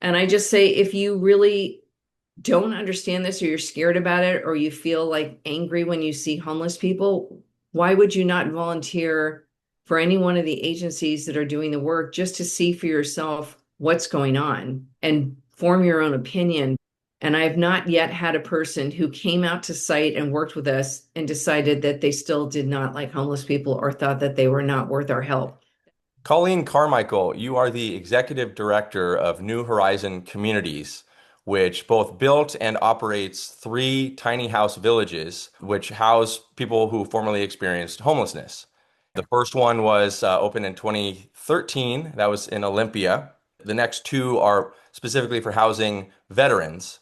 And I just say, if you really don't understand this or you're scared about it or you feel like angry when you see homeless people, why would you not volunteer for any one of the agencies that are doing the work just to see for yourself what's going on and form your own opinion? And I've not yet had a person who came out to site and worked with us and decided that they still did not like homeless people or thought that they were not worth our help. Colleen Carmichael, you are the executive director of New Horizon Communities, which both built and operates three tiny house villages, which house people who formerly experienced homelessness. The first one was opened in 2013. That was in Olympia. The next two are specifically for housing veterans.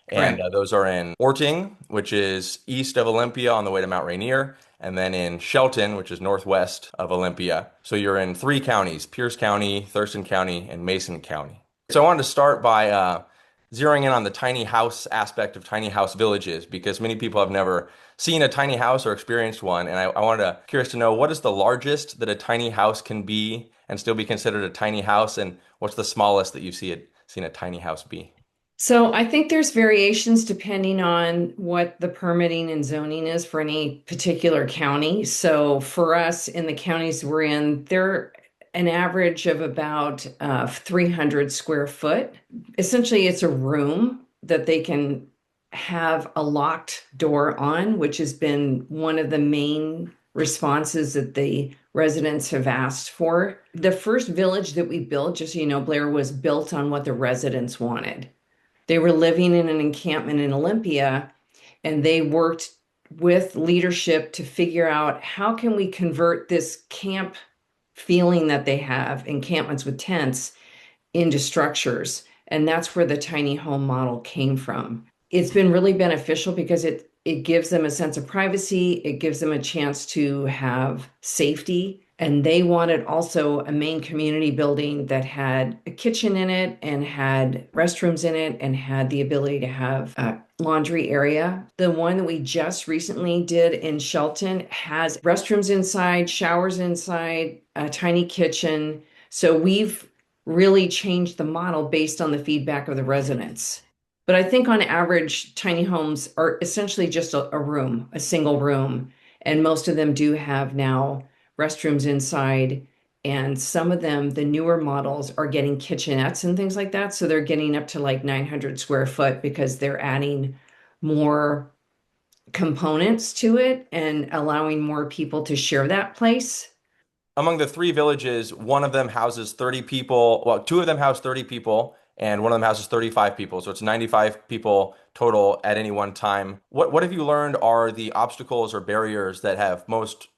And Correct. those are in Orting, which is east of Olympia on the way to Mount Rainier, and then in Shelton, which is northwest of Olympia. So you're in three counties, Pierce County, Thurston County, and Mason County. So I wanted to start by zeroing in on the tiny house aspect of tiny house villages, because many people have never seen a tiny house or experienced one. And I wanted to curious to know, what is the largest that a tiny house can be and still be considered a tiny house, and what's the smallest that you've seen a tiny house be? So I think there's variations depending on what the permitting and zoning is for any particular county. So for us in the counties we're in, they're an average of about 300 square foot. Essentially, it's a room that they can have a locked door on, which has been one of the main responses that the residents have asked for. The first village that we built, just so you know, Blair, was built on what the residents wanted. They were living in an encampment in Olympia, and they worked with leadership to figure out how can we convert this camp feeling that they have, encampments with tents, into structures. And that's where the tiny home model came from. It's been really beneficial because it gives them a sense of privacy, it gives them a chance to have safety. And they wanted also a main community building that had a kitchen in it and had restrooms in it and had the ability to have a laundry area. The one that we just recently did in Shelton has restrooms inside, showers inside, a tiny kitchen. So we've really changed the model based on the feedback of the residents. But I think on average, tiny homes are essentially just a room, a single room. And most of them do have now restrooms inside. And some of them, the newer models, are getting kitchenettes and things like that. So they're getting up to like 900 square foot because they're adding more components to it and allowing more people to share that place. Among the three villages, one of them houses 30 people. Well, two of them house 30 people, and one of them houses 35 people. So it's 95 people total at any one time. What have you learned are the obstacles or barriers that have most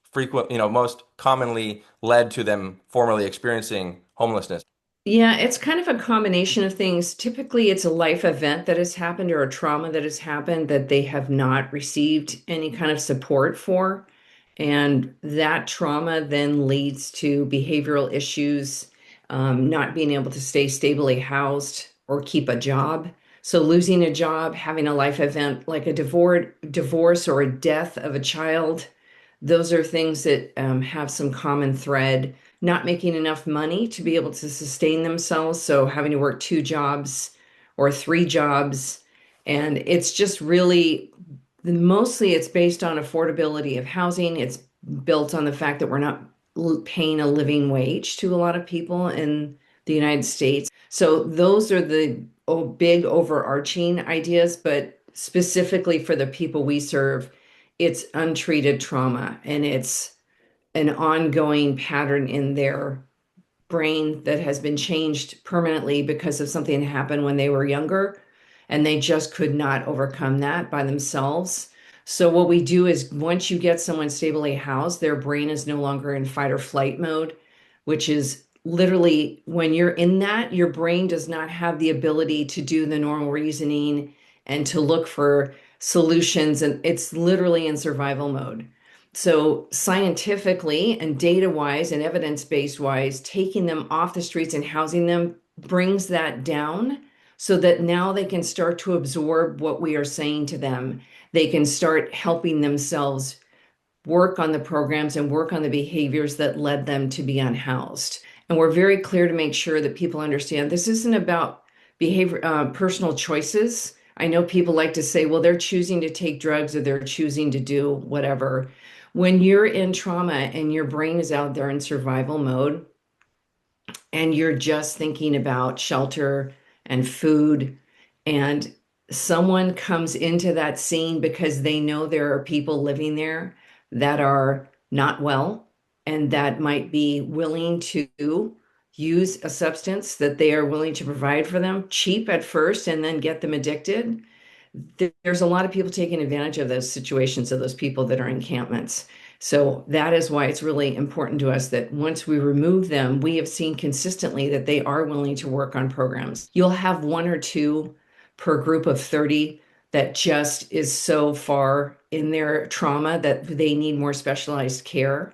commonly led to them formerly experiencing homelessness? Yeah, it's kind of a combination of things. Typically, it's a life event that has happened or a trauma that has happened that they have not received any kind of support for. And that trauma then leads to behavioral issues, not being able to stay stably housed or keep a job. So losing a job, having a life event like a divorce or a death of a child, those are things that have some common thread. Not making enough money to be able to sustain themselves, so having to work two jobs or three jobs. And it's just really mostly it's based on affordability of housing. It's built on the fact that we're not paying a living wage to a lot of people in the United States. So those are the big overarching ideas, but specifically for the people we serve, it's untreated trauma and it's an ongoing pattern in their brain that has been changed permanently because of something that happened when they were younger and they just could not overcome that by themselves. So what we do is once you get someone stably housed, their brain is no longer in fight or flight mode, which is literally when you're in that, your brain does not have the ability to do the normal reasoning and to look for solutions. And it's literally in survival mode. So scientifically and data wise and evidence based wise, taking them off the streets and housing them brings that down so that now they can start to absorb what we are saying to them. They can start helping themselves work on the programs and work on the behaviors that led them to be unhoused. And we're very clear to make sure that people understand this isn't about behavior, personal choices. I know people like to say, well, they're choosing to take drugs or they're choosing to do whatever. When you're in trauma and your brain is out there in survival mode, and you're just thinking about shelter and food, and someone comes into that scene because they know there are people living there that are not well and that might be willing to use a substance that they are willing to provide for them cheap at first and then get them addicted. There's a lot of people taking advantage of those situations of those people that are encampments. So that is why it's really important to us that once we remove them, we have seen consistently that they are willing to work on programs. You'll have one or two per group of 30 that just is so far in their trauma that they need more specialized care.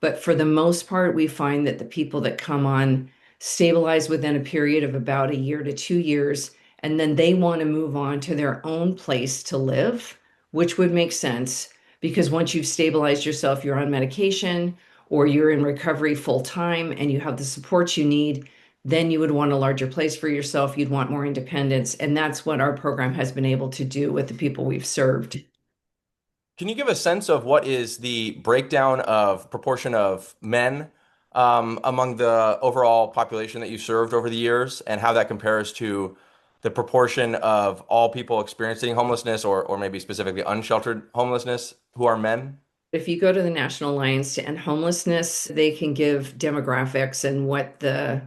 But for the most part, we find that the people that come on stabilize within a period of about a year to 2 years, and then they want to move on to their own place to live, which would make sense because once you've stabilized yourself, you're on medication or you're in recovery full time and you have the supports you need, then you would want a larger place for yourself. You'd want more independence. And that's what our program has been able to do with the people we've served. Can you give a sense of what is the breakdown of proportion of men among the overall population that you served over the years, and how that compares to the proportion of all people experiencing homelessness, or maybe specifically unsheltered homelessness, who are men? If you go to the National Alliance to End Homelessness, they can give demographics and what the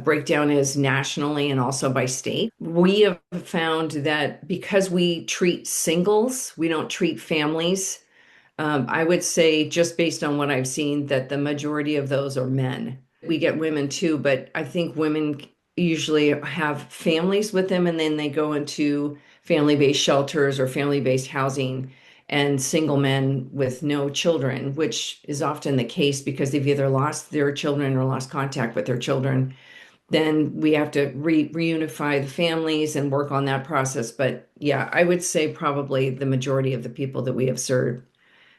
breakdown is nationally and also by state. We have found that because we treat singles, we don't treat families. I would say, just based on what I've seen, that the majority of those are men. We get women too, but I think women usually have families with them and then they go into family-based shelters or family-based housing, and single men with no children, which is often the case because they've either lost their children or lost contact with their children. Then we have to reunify the families and work on that process. But yeah, I would say probably the majority of the people that we have served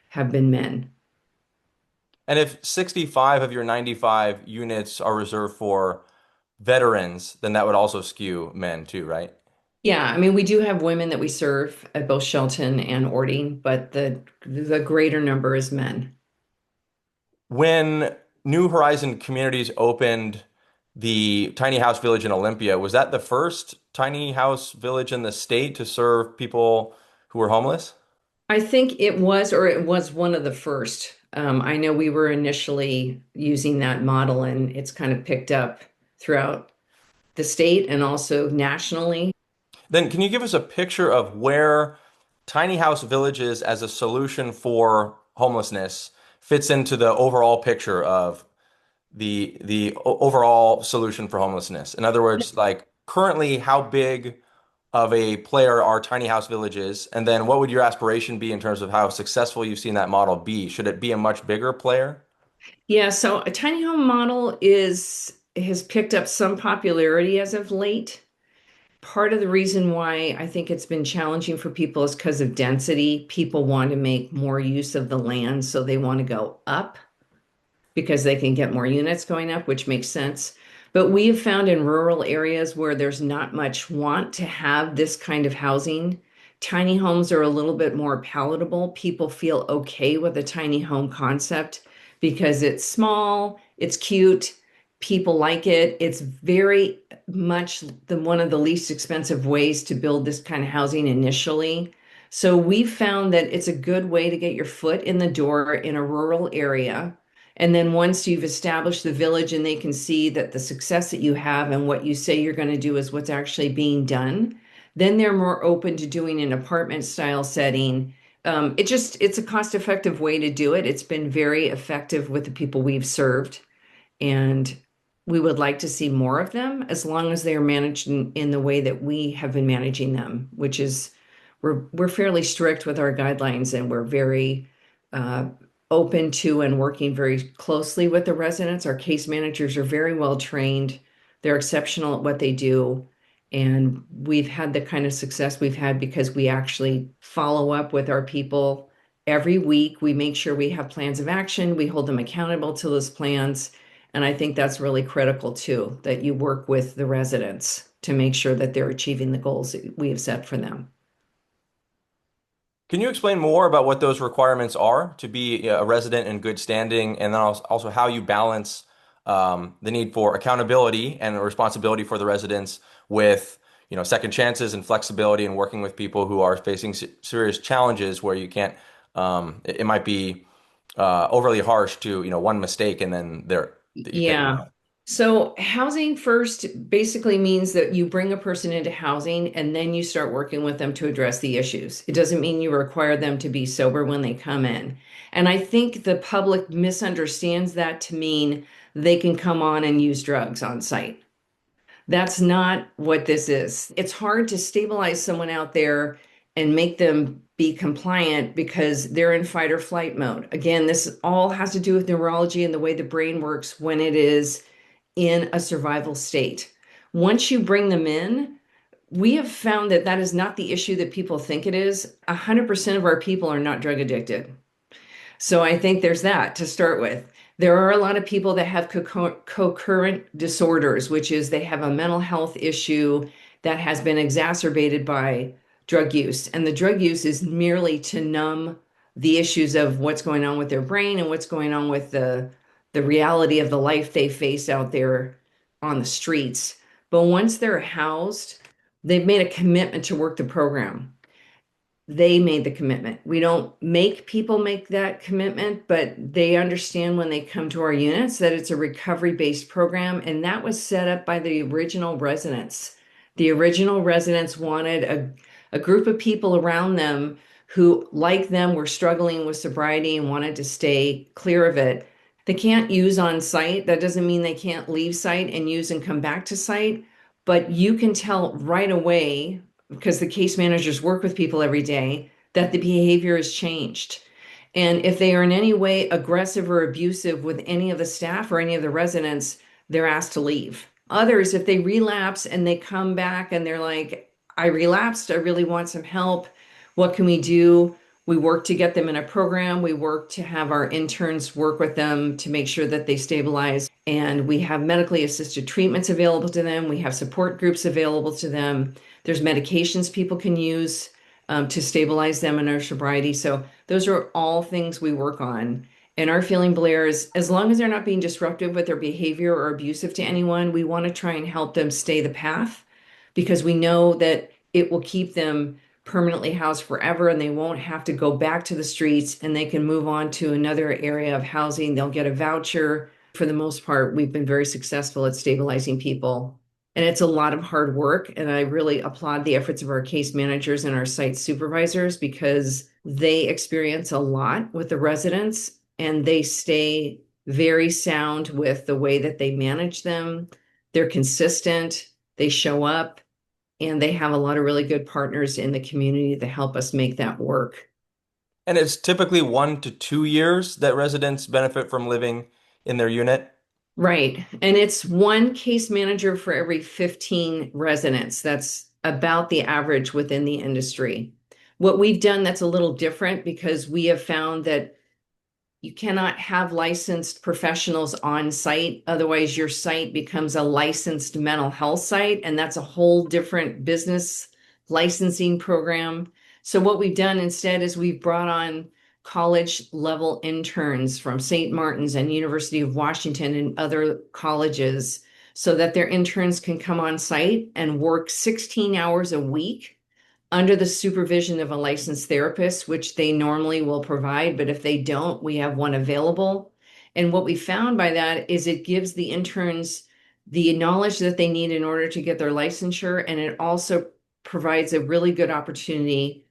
have been men. And if 65 of your 95 units are reserved for veterans, then that would also skew men too, right? Yeah, I mean, we do have women that we serve at both Shelton and Orting, but the greater number is men. When New Horizon Communities opened the tiny house village in Olympia, was that the first tiny house village in the state to serve people who were homeless? I think it was, or it was one of the first. I know we were initially using that model, and it's kind of picked up throughout the state and also nationally. Then can you give us a picture of where tiny house villages as a solution for homelessness fits into the overall picture of the overall solution for homelessness? In other words, like currently, how big of a player are tiny house villages? And then what would your aspiration be in terms of how successful you've seen that model be? Should it be a much bigger player? Yeah, so a tiny home model is has picked up some popularity as of late. Part of the reason why I think it's been challenging for people is because of density. People want to make more use of the land, so they want to go up because they can get more units going up, which makes sense. But we have found in rural areas where there's not much want to have this kind of housing, tiny homes are a little bit more palatable. People feel okay with a tiny home concept because it's small, it's cute, people like it. It's very much one of the least expensive ways to build this kind of housing initially. So we've found that it's a good way to get your foot in the door in a rural area, and then once you've established the village and they can see that the success that you have and what you say you're going to do is what's actually being done, then they're more open to doing an apartment style setting. It's a cost effective way to do it. It's been very effective with the people we've served. And we would like to see more of them as long as they are managed in the way that we have been managing them, which is we're fairly strict with our guidelines and we're very uh, open to and working very closely with the residents. Our case managers are very well trained. They're exceptional at what they do. And we've had the kind of success we've had because we actually follow up with our people every week. We make sure we have plans of action. We hold them accountable to those plans. And I think that's really critical too, that you work with the residents to make sure that they're achieving the goals that we have set for them. Can you explain more about what those requirements are to be a resident in good standing, and then also how you balance the need for accountability and responsibility for the residents with, second chances and flexibility and working with people who are facing serious challenges where you can't, it might be overly harsh to, one mistake and then you can't move Yeah. on. So housing first basically means that you bring a person into housing and then you start working with them to address the issues. It doesn't mean you require them to be sober when they come in. And I think the public misunderstands that to mean they can come on and use drugs on site. That's not what this is. It's hard to stabilize someone out there and make them be compliant because they're in fight or flight mode. Again, this all has to do with neurology and the way the brain works when it is in a survival state. Once you bring them in, we have found that that is not the issue that people think it is. 100% of our people are not drug addicted. So I think there's that to start with. There are a lot of people that have co-current disorders, which is they have a mental health issue that has been exacerbated by drug use. And the drug use is merely to numb the issues of what's going on with their brain and what's going on with the reality of the life they face out there on the streets. But once they're housed, they've made a commitment to work the program. They made the commitment. We don't make people make that commitment, but they understand when they come to our units that it's a recovery-based program, and that was set up by the original residents. The original residents wanted a group of people around them who, like them, were struggling with sobriety and wanted to stay clear of it. They can't use on site. That doesn't mean they can't leave site and use and come back to site, but you can tell right away because the case managers work with people every day, that the behavior has changed. And if they are in any way aggressive or abusive with any of the staff or any of the residents, they're asked to leave. Others, if they relapse and they come back and they're like, I relapsed, I really want some help. What can we do? We work to get them in a program. We work to have our interns work with them to make sure that they stabilize. And we have medically assisted treatments available to them. We have support groups available to them. There's medications people can use to stabilize them in their sobriety. So those are all things we work on. And our feeling, Blair, is as long as they're not being disruptive with their behavior or abusive to anyone, we want to try and help them stay the path because we know that it will keep them permanently housed forever and they won't have to go back to the streets and they can move on to another area of housing. They'll get a voucher. For the most part, we've been very successful at stabilizing people. And it's a lot of hard work. And I really applaud the efforts of our case managers and our site supervisors because they experience a lot with the residents and they stay very sound with the way that they manage them. They're consistent, they show up, and they have a lot of really good partners in the community that help us make that work. And it's typically 1 to 2 years that residents benefit from living in their unit. Right. And it's one case manager for every 15 residents. That's about the average within the industry. What we've done that's a little different because we have found that you cannot have licensed professionals on site. Otherwise, your site becomes a licensed mental health site, and that's a whole different business licensing program. So, what we've done instead is we've brought on college level interns from St. Martin's and University of Washington and other colleges so that their interns can come on site and work 16 hours a week under the supervision of a licensed therapist, which they normally will provide. But if they don't, we have one available. And what we found by that is it gives the interns the knowledge that they need in order to get their licensure. And it also provides a really good opportunity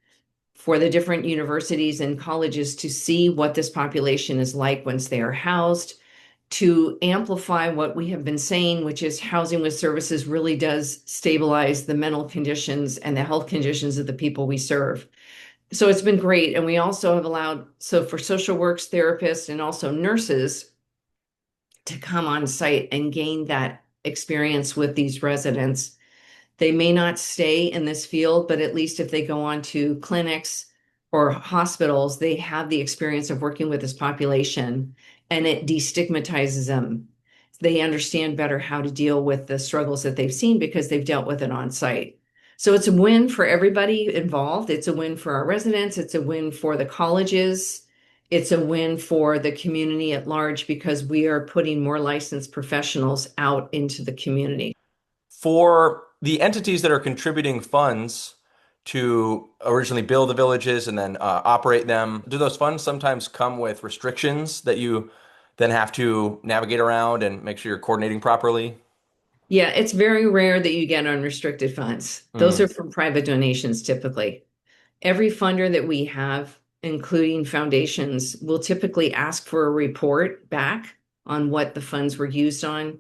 for the different universities and colleges to see what this population is like once they are housed, to amplify what we have been saying, which is housing with services really does stabilize the mental conditions and the health conditions of the people we serve. So it's been great. And we also have allowed, so for social works therapists and also nurses to come on site and gain that experience with these residents. They may not stay in this field, but at least if they go on to clinics or hospitals, they have the experience of working with this population and it destigmatizes them. they understand better how to deal with the struggles that they've seen because they've dealt with it on site. So it's a win for everybody involved. It's a win for our residents. It's a win for the colleges. It's a win for the community at large because we are putting more licensed professionals out into the community. For the entities that are contributing funds to originally build the villages and then operate them, do those funds sometimes come with restrictions that you then have to navigate around and make sure you're coordinating properly? Yeah, it's very rare that you get unrestricted funds. Those are Mm. from private donations typically. Every funder that we have, including foundations, will typically ask for a report back on what the funds were used on.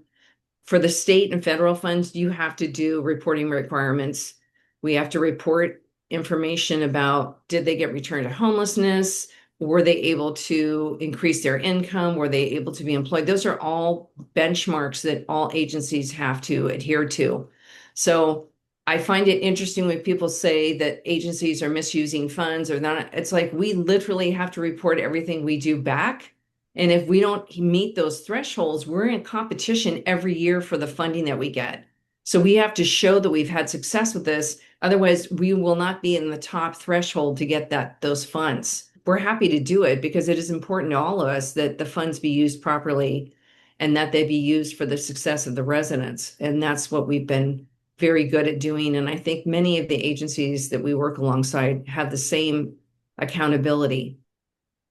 For the state and federal funds, you have to do reporting requirements. We have to report information about did they get returned to homelessness? Were they able to increase their income? Were they able to be employed? Those are all benchmarks that all agencies have to adhere to. So I find it interesting when people say that agencies are misusing funds or not. It's like we literally have to report everything we do back. And if we don't meet those thresholds, we're in competition every year for the funding that we get. So we have to show that we've had success with this. Otherwise, we will not be in the top threshold to get those funds. We're happy to do it because it is important to all of us that the funds be used properly and that they be used for the success of the residents. And that's what we've been very good at doing. And I think many of the agencies that we work alongside have the same accountability.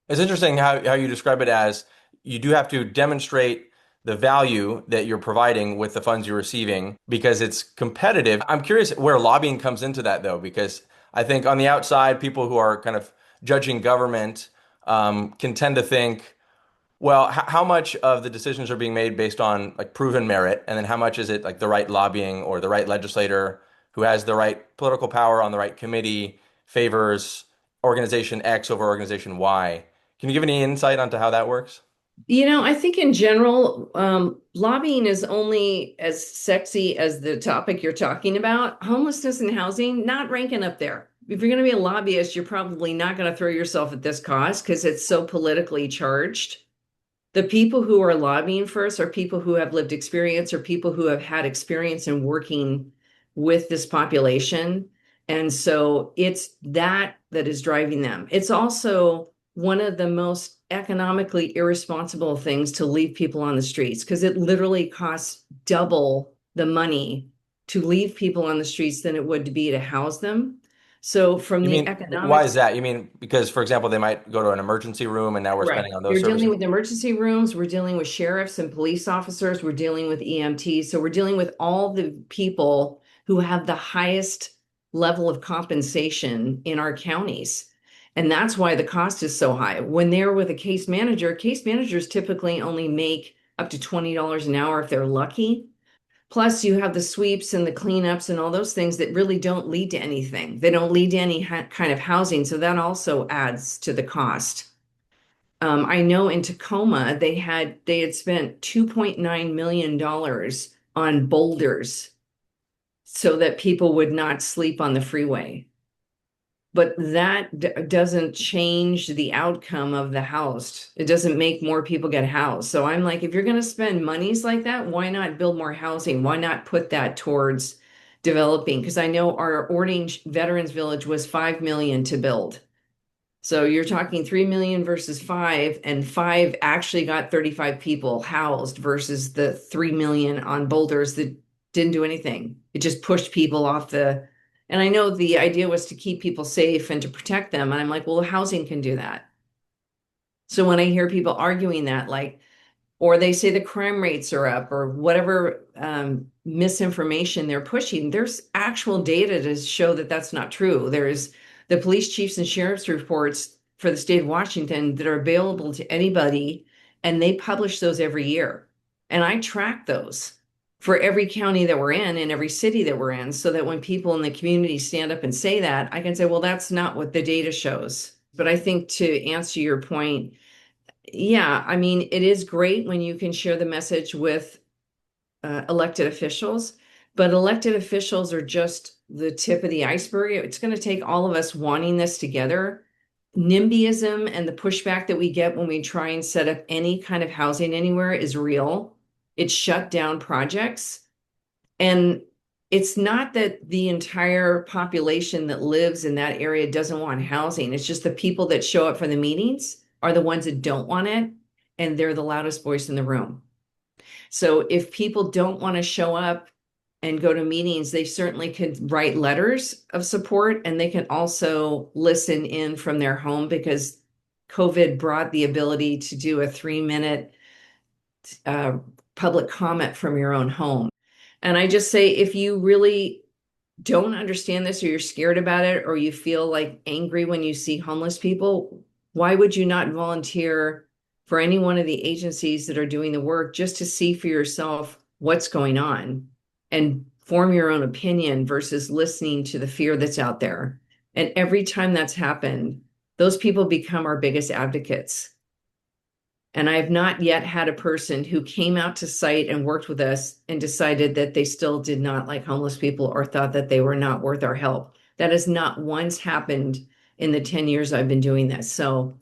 It's interesting how you describe it as you do have to demonstrate the value that you're providing with the funds you're receiving because it's competitive. I'm curious where lobbying comes into that though, because I think on the outside, people who are kind of judging government can tend to think, well, how much of the decisions are being made based on like proven merit, and then how much is it like the right lobbying or the right legislator who has the right political power on the right committee favors organization X over organization Y? Can you give any insight onto how that works? I think in general, lobbying is only as sexy as the topic you're talking about. Homelessness and housing, not ranking up there. If you're going to be a lobbyist, you're probably not going to throw yourself at this cause because it's so politically charged. The people who are lobbying first are people who have lived experience or people who have had experience in working with this population. And so it's that is driving them. It's also one of the most economically irresponsible things to leave people on the streets because it literally costs double the money to leave people on the streets than it would to be to house them. So from You the mean, why is economics. that? You mean because, for example, they might go to an emergency room and now we're Right. spending on those You're dealing services? with emergency rooms, we're dealing with sheriffs and police officers, we're dealing with EMTs. So we're dealing with all the people who have the highest level of compensation in our counties. And that's why the cost is so high. When they're with a case managers typically only make up to $20 an hour if they're lucky. Plus, you have the sweeps and the cleanups and all those things that really don't lead to anything. They don't lead to any kind of housing. So that also adds to the cost. I know in Tacoma they had spent $2.9 million on boulders so that people would not sleep on the freeway. But that doesn't change the outcome of the house. It doesn't make more people get housed. So I'm like, if you're going to spend monies like that, why not build more housing? Why not put that towards developing? Because I know our Orting Veterans Village was 5 million to build. So you're talking 3 million versus five, and five actually got 35 people housed versus the 3 million on boulders that didn't do anything. It just pushed people off and I know the idea was to keep people safe and to protect them. And I'm like, well, housing can do that. So when I hear people arguing that, like, or they say the crime rates are up or whatever misinformation they're pushing, there's actual data to show that that's not true. There's the police chiefs and sheriff's reports for the state of Washington that are available to anybody, and they publish those every year. And I track those for every county that we're in and every city that we're in so that when people in the community stand up and say that, I can say, well, that's not what the data shows. But I think to answer your point, yeah, I mean, it is great when you can share the message with elected officials, but elected officials are just the tip of the iceberg. It's going to take all of us wanting this together. NIMBYism and the pushback that we get when we try and set up any kind of housing anywhere is real. It shut down projects. And it's not that the entire population that lives in that area doesn't want housing. It's just the people that show up for the meetings are the ones that don't want it, and they're the loudest voice in the room. So if people don't want to show up and go to meetings, they certainly could write letters of support, and they can also listen in from their home because COVID brought the ability to do a 3 minute uh, public comment from your own home. And I just say, if you really don't understand this, or you're scared about it, or you feel like angry when you see homeless people, why would you not volunteer for any one of the agencies that are doing the work just to see for yourself what's going on and form your own opinion versus listening to the fear that's out there? And every time that's happened, those people become our biggest advocates. And I have not yet had a person who came out to site and worked with us and decided that they still did not like homeless people or thought that they were not worth our help. That has not once happened in the 10 years I've been doing this. So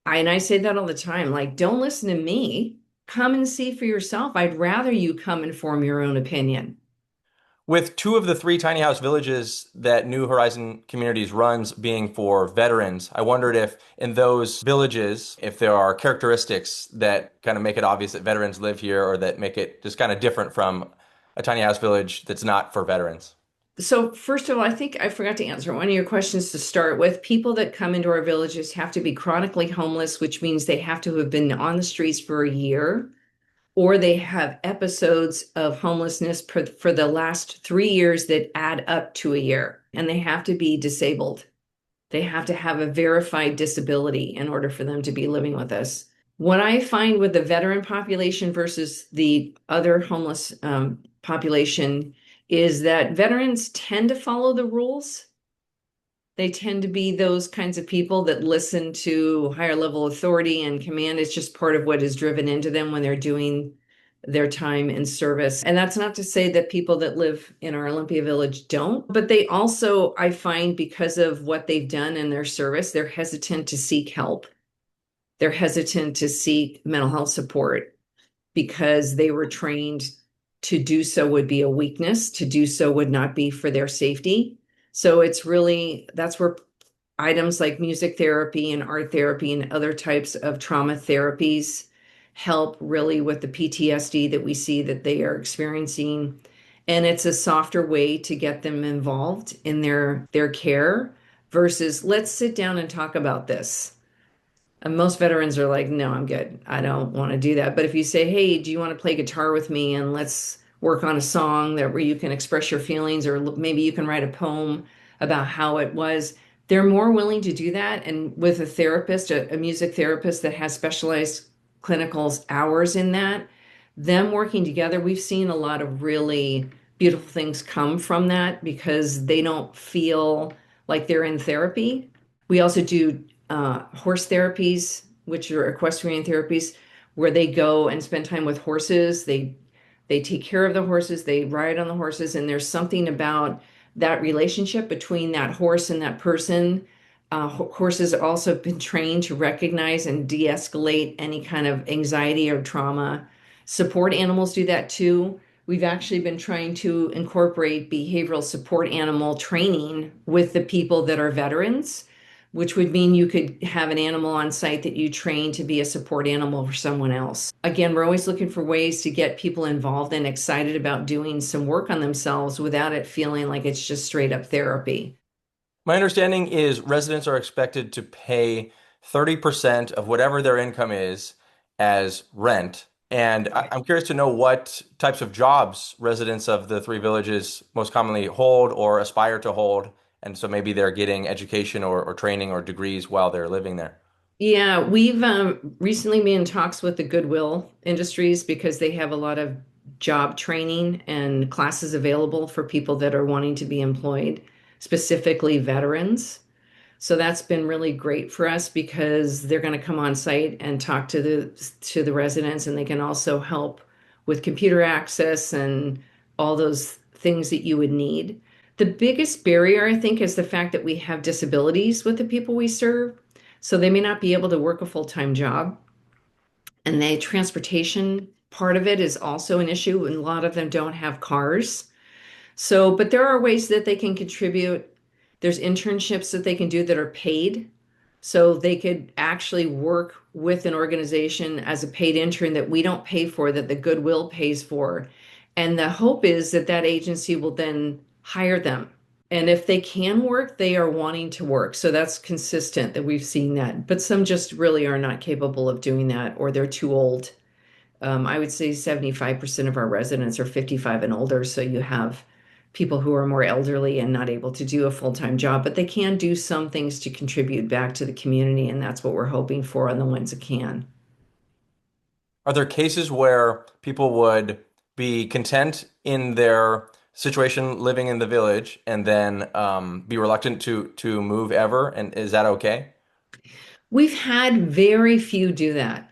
I say that all the time, like, don't listen to me. Come and see for yourself. I'd rather you come and form your own opinion. With two of the three tiny house villages that New Horizon Communities runs being for veterans, I wondered if in those villages, if there are characteristics that kind of make it obvious that veterans live here or that make it just kind of different from a tiny house village that's not for veterans. So, first of all, I think I forgot to answer one of your questions to start with. People that come into our villages have to be chronically homeless, which means they have to have been on the streets for a year, or they have episodes of homelessness for the last 3 years that add up to a year, and they have to be disabled. They have to have a verified disability in order for them to be living with us. What I find with the veteran population versus the other homeless population is that veterans tend to follow the rules. They tend to be those kinds of people that listen to higher level authority and command. It's just part of what is driven into them when they're doing their time in service. And that's not to say that people that live in our Olympia village don't, but they also, I find, because of what they've done in their service, they're hesitant to seek help. They're hesitant to seek mental health support because they were trained to do so would be a weakness, to do so would not be for their safety. So it's really, that's where items like music therapy and art therapy and other types of trauma therapies help really with the PTSD that we see that they are experiencing. And it's a softer way to get them involved in their care versus let's sit down and talk about this. And most veterans are like, no, I'm good. I don't want to do that. But if you say, hey, do you want to play guitar with me and let's work on a song that where you can express your feelings, or maybe you can write a poem about how it was, they're more willing to do that. And with a therapist, a music therapist that has specialized clinical hours in that, them working together, we've seen a lot of really beautiful things come from that because they don't feel like they're in therapy. We also do horse therapies, which are equestrian therapies, where they go and spend time with horses. They take care of the horses, they ride on the horses, and there's something about that relationship between that horse and that person. Horses have also been trained to recognize and de-escalate any kind of anxiety or trauma. Support animals do that too. We've actually been trying to incorporate behavioral support animal training with the people that are veterans, which would mean you could have an animal on site that you train to be a support animal for someone else. Again, we're always looking for ways to get people involved and excited about doing some work on themselves without it feeling like it's just straight up therapy. My understanding is residents are expected to pay 30% of whatever their income is as rent. And I'm curious to know what types of jobs residents of the three villages most commonly hold or aspire to hold. And so maybe they're getting education or training or degrees while they're living there. Yeah, we've recently been in talks with the Goodwill Industries because they have a lot of job training and classes available for people that are wanting to be employed, specifically veterans. So that's been really great for us because they're going to come on site and talk to the residents, and they can also help with computer access and all those things that you would need. The biggest barrier, I think, is the fact that we have disabilities with the people we serve. So they may not be able to work a full-time job, and they transportation part of it is also an issue, and a lot of them don't have cars. So, but there are ways that they can contribute. There's internships that they can do that are paid. So they could actually work with an organization as a paid intern that we don't pay for, that the Goodwill pays for. And the hope is that that agency will then hire them. And if they can work, they are wanting to work. So that's consistent that we've seen that. But some just really are not capable of doing that, or they're too old. I would say 75% of our residents are 55 and older. So you have people who are more elderly and not able to do a full-time job, but they can do some things to contribute back to the community. And that's what we're hoping for on the ones that can. Are there cases where people would be content in their situation living in the village and then be reluctant to move ever? And is that okay? We've had very few do that.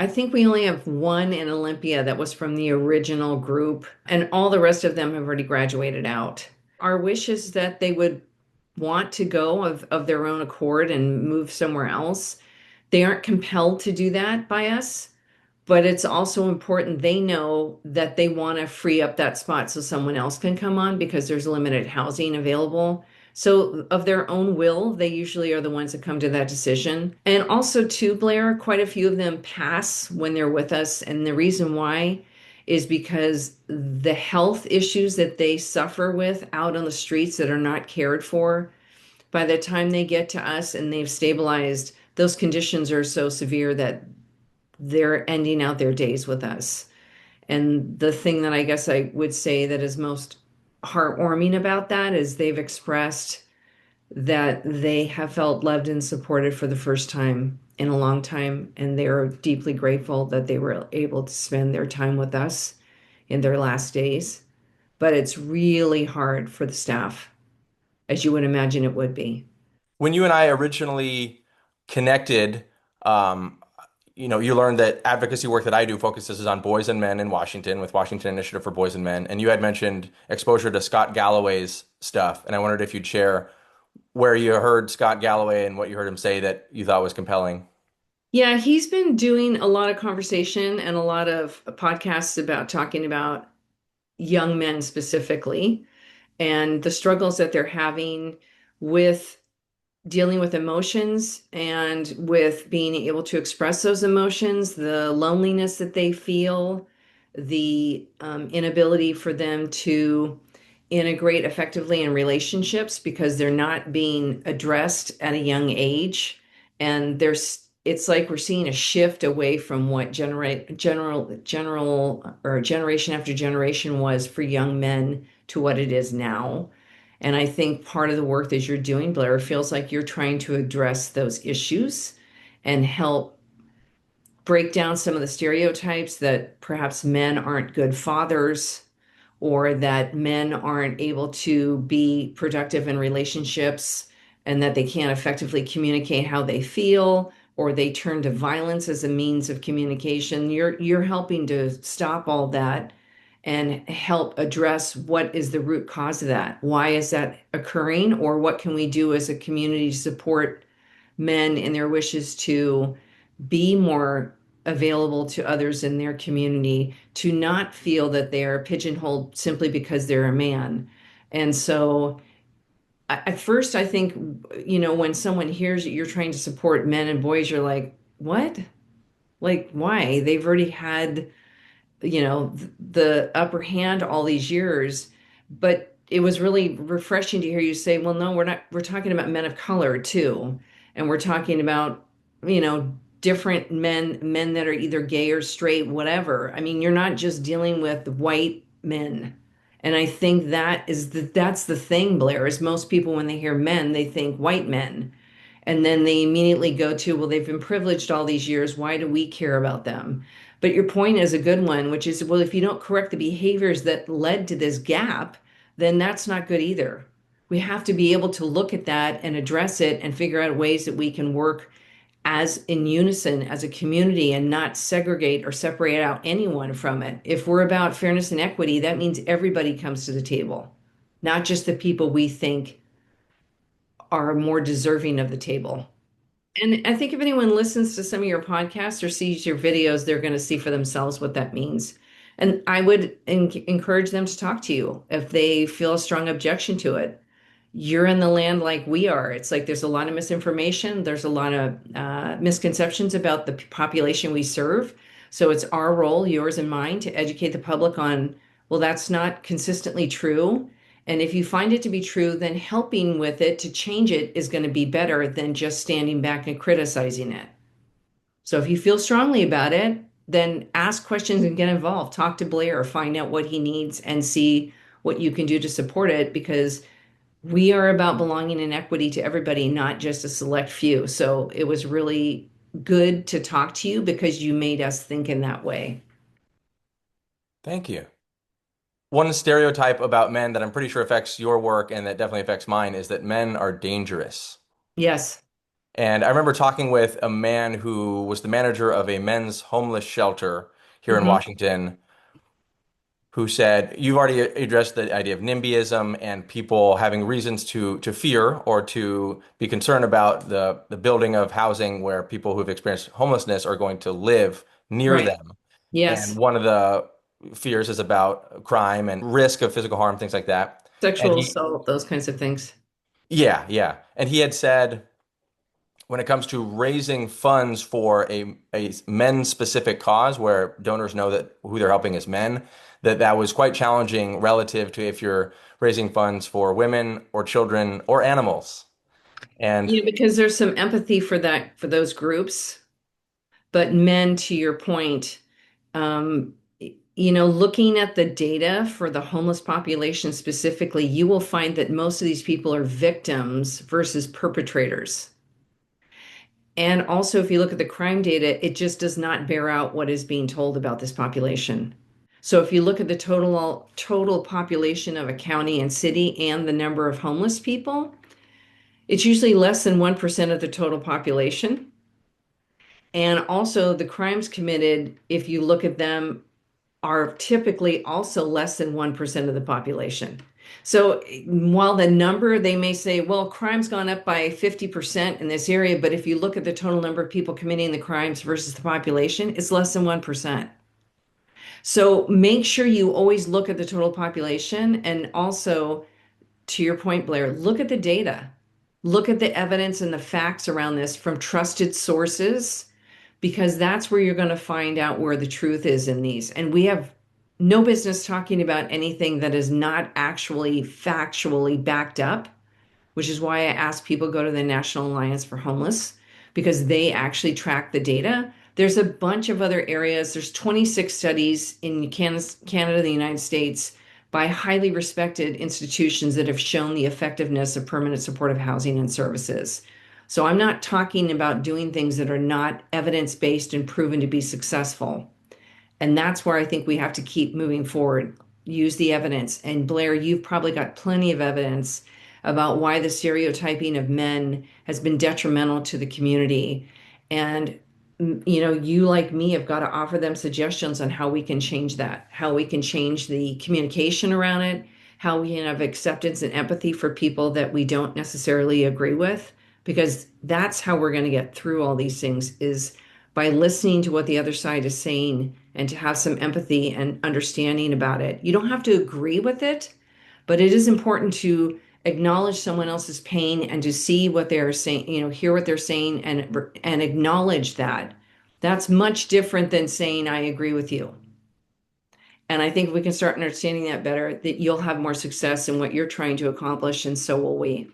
I think we only have one in Olympia that was from the original group, and all the rest of them have already graduated out. Our wish is that they would want to go of their own accord and move somewhere else. They aren't compelled to do that by us, but it's also important they know that they want to free up that spot so someone else can come on because there's limited housing available. So, of their own will, they usually are the ones that come to that decision. And also, too, Blair, quite a few of them pass when they're with us. And the reason why is because the health issues that they suffer with out on the streets that are not cared for, by the time they get to us and they've stabilized, those conditions are so severe that they're ending out their days with us. And the thing that I guess I would say that is most heartwarming about that is they've expressed that they have felt loved and supported for the first time in a long time. And they're deeply grateful that they were able to spend their time with us in their last days. But it's really hard for the staff, as you would imagine it would be. When you and I originally connected, um, you learned that advocacy work that I do focuses on boys and men in Washington with Washington Initiative for Boys and Men. And you had mentioned exposure to Scott Galloway's stuff. And I wondered if you'd share where you heard Scott Galloway and what you heard him say that you thought was compelling. Yeah, he's been doing a lot of conversation and a lot of podcasts about talking about young men specifically and the struggles that they're having with dealing with emotions and with being able to express those emotions, the loneliness that they feel, the inability for them to integrate effectively in relationships because they're not being addressed at a young age. And it's like we're seeing a shift away from what general or generation after generation was for young men to what it is now. And I think part of the work that you're doing, Blair, feels like you're trying to address those issues and help break down some of the stereotypes that perhaps men aren't good fathers or that men aren't able to be productive in relationships and that they can't effectively communicate how they feel or they turn to violence as a means of communication. You're helping to stop all that and help address what is the root cause of that. Why is that occurring? Or what can we do as a community to support men in their wishes to be more available to others in their community, to not feel that they are pigeonholed simply because they're a man. And so at first, I think, when someone hears that you're trying to support men and boys, you're like, what? Like, why? They've already had the upper hand all these years. But it was really refreshing to hear you say, well, no, we're talking about men of color too. And we're talking about, you know, different men that are either gay or straight, whatever. I mean, you're not just dealing with white men. And I think that's the thing, Blair, is most people when they hear men, they think white men. And then they immediately go to, well, they've been privileged all these years. Why do we care about them? But your point is a good one, which is, well, if you don't correct the behaviors that led to this gap, then that's not good either. We have to be able to look at that and address it and figure out ways that we can work as in unison as a community and not segregate or separate out anyone from it. If we're about fairness and equity, that means everybody comes to the table, not just the people we think are more deserving of the table. And I think if anyone listens to some of your podcasts or sees your videos, they're going to see for themselves what that means. And I would encourage them to talk to you if they feel a strong objection to it. You're in the land like we are. It's like there's a lot of misinformation, there's a lot of misconceptions about the population we serve. So it's our role, yours and mine, to educate the public on, well, that's not consistently true. And if you find it to be true, then helping with it to change it is going to be better than just standing back and criticizing it. So if you feel strongly about it, then ask questions and get involved. Talk to Blair, find out what he needs, and see what you can do to support it because we are about belonging and equity to everybody, not just a select few. So it was really good to talk to you because you made us think in that way. Thank you. One stereotype about men that I'm pretty sure affects your work and that definitely affects mine is that men are dangerous. Yes. And I remember talking with a man who was the manager of a men's homeless shelter here in Hmm. Washington, who said, you've already addressed the idea of NIMBYism and people having reasons to fear or to be concerned about the building of housing where people who've experienced homelessness are going to live near Right. them. And Yes. one of the fears is about crime and risk of physical harm, things like that. And Sexual he, assault, those kinds of things. yeah, yeah. And he had said, when it comes to raising funds for a men specific cause where donors know that who they're helping is men, that was quite challenging relative to if you're raising funds for women or children or animals. And Because there's some empathy for that, for those groups. But men, to your point, um, looking at the data for the homeless population specifically, you will find that most of these people are victims versus perpetrators. And also, if you look at the crime data, it just does not bear out what is being told about this population. So if you look at the total population of a county and city and the number of homeless people, it's usually less than 1% of the total population. And also the crimes committed, if you look at them, are typically also less than 1% of the population. So while the number, they may say, well, crime's gone up by 50% in this area, but if you look at the total number of people committing the crimes versus the population, it's less than 1%. So make sure you always look at the total population. And also, to your point, Blair, look at the data. Look at the evidence and the facts around this from trusted sources because that's where you're going to find out where the truth is in these. And we have no business talking about anything that is not actually factually backed up, which is why I ask people to go to the National Alliance for Homeless because they actually track the data. There's a bunch of other areas. There's 26 studies in Canada, the United States, by highly respected institutions that have shown the effectiveness of permanent supportive housing and services. So I'm not talking about doing things that are not evidence-based and proven to be successful. And that's where I think we have to keep moving forward. Use the evidence. And Blair, you've probably got plenty of evidence about why the stereotyping of men has been detrimental to the community. And, you like me have got to offer them suggestions on how we can change that, how we can change the communication around it, how we can have acceptance and empathy for people that we don't necessarily agree with, because that's how we're going to get through all these things is by listening to what the other side is saying and to have some empathy and understanding about it. You don't have to agree with it, but it is important to acknowledge someone else's pain and to see what they're saying, hear what they're saying and acknowledge that. That's much different than saying I agree with you. And I think if we can start understanding that better, that you'll have more success in what you're trying to accomplish, and so will we.